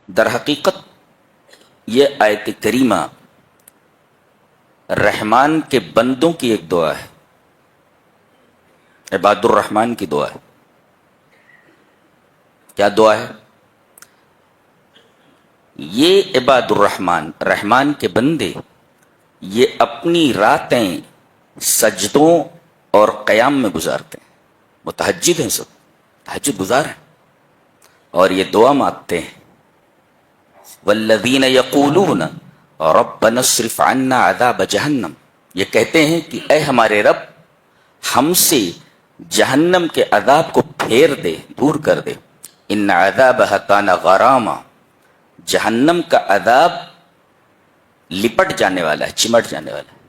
در حقیقت یہ آیت کریمہ رحمان کے بندوں کی ایک دعا ہے، عباد الرحمن کی دعا ہے۔ کیا دعا ہے؟ یہ عباد الرحمن، رحمان کے بندے، یہ اپنی راتیں سجدوں اور قیام میں گزارتے ہیں، متہجد ہیں، سب تہجد گزار ہیں، اور یہ دعا مانگتے ہیں، والذین یقولون ربنا اصرف عنا عذاب جہنم، یہ کہتے ہیں کہ اے ہمارے رب ہم سے جہنم کے عذاب کو پھیر دے، دور کر دے، ان عذابها کان غراما، جہنم کا عذاب لپٹ جانے والا ہے، چمٹ جانے والا ہے۔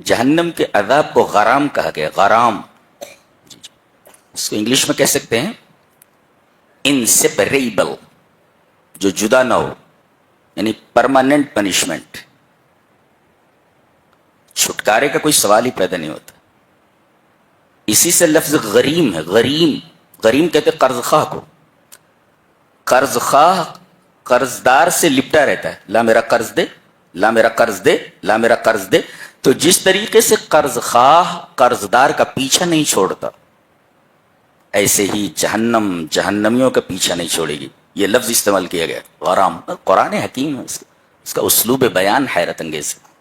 جہنم کے عذاب کو غرام کہا گیا، غرام، اس کو انگلش میں کہہ سکتے ہیں انسیپریبل، جو جدا نہ ہو، یعنی پرماننٹ پنشمنٹ، چھٹکارے کا کوئی سوال ہی پیدا نہیں ہوتا۔ اسی سے لفظ غریم ہے، غریم، غریم کہتے قرض خواہ کو، قرض خواہ قرضدار سے لپٹا رہتا ہے، لا میرا قرض دے، لا میرا قرض دے، لا میرا قرض دے۔ تو جس طریقے سے قرض خواہ قرضدار کا پیچھا نہیں چھوڑتا، ایسے ہی جہنم جہنمیوں کا پیچھا نہیں چھوڑے گی۔ یہ لفظ استعمال کیا گیا، غرام، قرآن حکیم ہے، اس کا اسلوب بیان حیرت انگیز ہے۔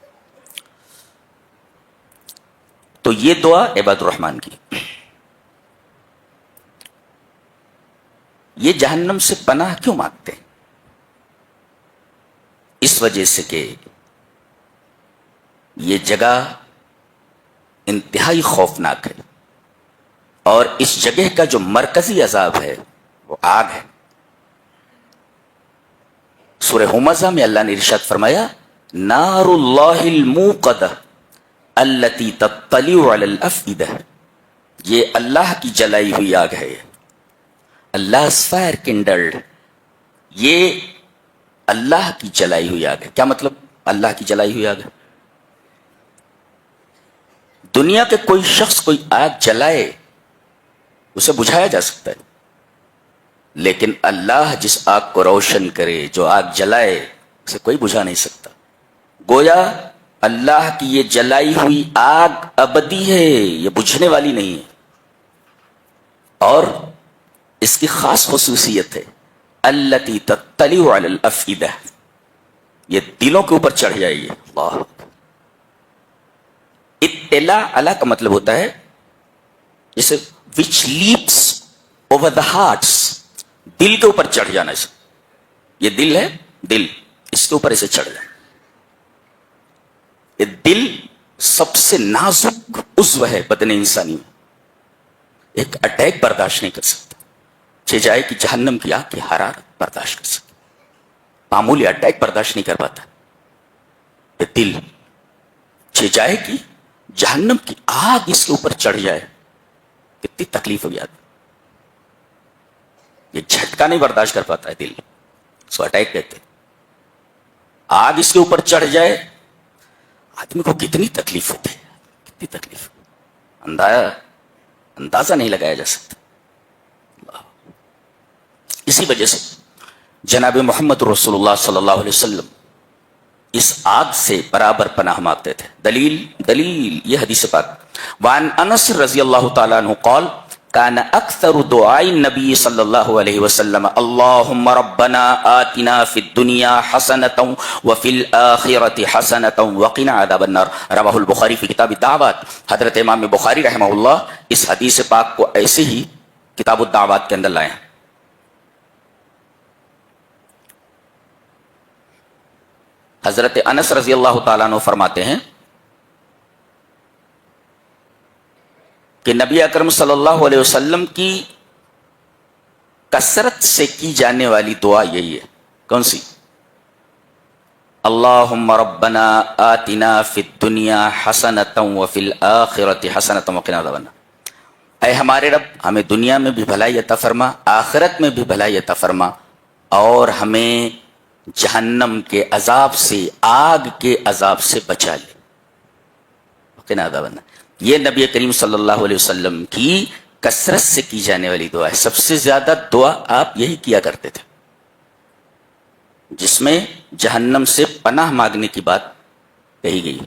تو یہ دعا عباد الرحمن کی، یہ جہنم سے پناہ کیوں مانگتے ہیں؟ اس وجہ سے کہ یہ جگہ انتہائی خوفناک ہے، اور اس جگہ کا جو مرکزی عذاب ہے وہ آگ ہے۔ سورہ ہمزہ میں اللہ نے ارشاد فرمایا، نار اللہ الموقدہ التی تطلع علی الافئدہ، یہ اللہ کی جلائی ہوئی آگ ہے، Allah's fire kindled، یہ اللہ کی جلائی ہوئی آگ ہے۔ کیا مطلب اللہ کی جلائی ہوئی آگ ہے؟ دنیا کے کوئی شخص کوئی آگ جلائے اسے بجھایا جا سکتا ہے، لیکن اللہ جس آگ کو روشن کرے، جو آگ جلائے، اسے کوئی بجھا نہیں سکتا۔ گویا اللہ کی یہ جلائی ہوئی آگ ابدی ہے، یہ بجھنے والی نہیں ہے، اور اس کی خاص خصوصیت ہے التی تطلع علی الافئدہ، یہ دلوں کے اوپر چڑھ جائے گی۔ اللہ، اطلاع علی کا مطلب ہوتا ہے جیسے which leaps over the hearts، دل کے اوپر چڑھ جانا، اسے، یہ دل ہے، دل، اس کے اوپر اسے چڑھ جانا۔ یہ دل سب سے نازک عضو ہے بدن انسانی میں، ایک اٹیک برداشت نہیں کر سکتا، چھ جائے کہ جہنم کی آگ کی حرارت برداشت کر سکتا، معمولی اٹیک برداشت نہیں کر پاتا۔ یہ دل چھ جائے کہ جہنم کی آگ اس کے اوپر چڑھ جائے، کتنی تکلیف ہو جاتی، یہ جھٹکا نہیں برداشت کر پاتا ہے دل، اس کو اٹیک کہتے ہیں۔ آگ اس کے اوپر چڑھ جائے، آدمی کو کتنی تکلیف ہوتی ہے، کتنی تکلیف، اندازہ نہیں لگایا جا سکتا۔ اسی وجہ سے جناب محمد رسول اللہ صلی اللہ علیہ وسلم اس آگ سے برابر پناہ مانگتے تھے۔ دلیل یہ حدیث پاک، وعن انس رضی اللہ تعالیٰ عنہ قال کان اکثر دعاء النبی صلی اللہ علیہ وسلم اللہم ربنا آتنا فی الدنیا حسنۃ وفی الآخرۃ حسنۃ وقنا عذاب النار، رواہ البخاری فی کتاب الدعوات۔ حضرت امام بخاری رحمہ اللہ اس حدیث پاک کو ایسے ہی کتاب الدعوات کے اندر لائے ہیں۔ حضرت انس رضی اللہ تعالیٰ عنہ فرماتے ہیں کہ نبی اکرم صلی اللہ علیہ وسلم کی کثرت سے کی جانے والی دعا یہی ہے۔ کون سی؟ اللہم ربنا آتنا فی الدنیا حسنۃ وفی الآخرۃ حسنۃ وقنا عذاب النار، اے ہمارے رب ہمیں دنیا میں بھی بھلائی عطا فرما، آخرت میں بھی بھلائی عطا فرما، اور ہمیں جہنم کے عذاب سے، آگ کے عذاب سے بچا لے، وقنا عذاب النار۔ یہ نبی کریم صلی اللہ علیہ وسلم کی کثرت سے کی جانے والی دعا ہے، سب سے زیادہ دعا آپ یہی کیا کرتے تھے۔ جس میں جہنم سے پناہ مانگنے کی بات کہی گئی.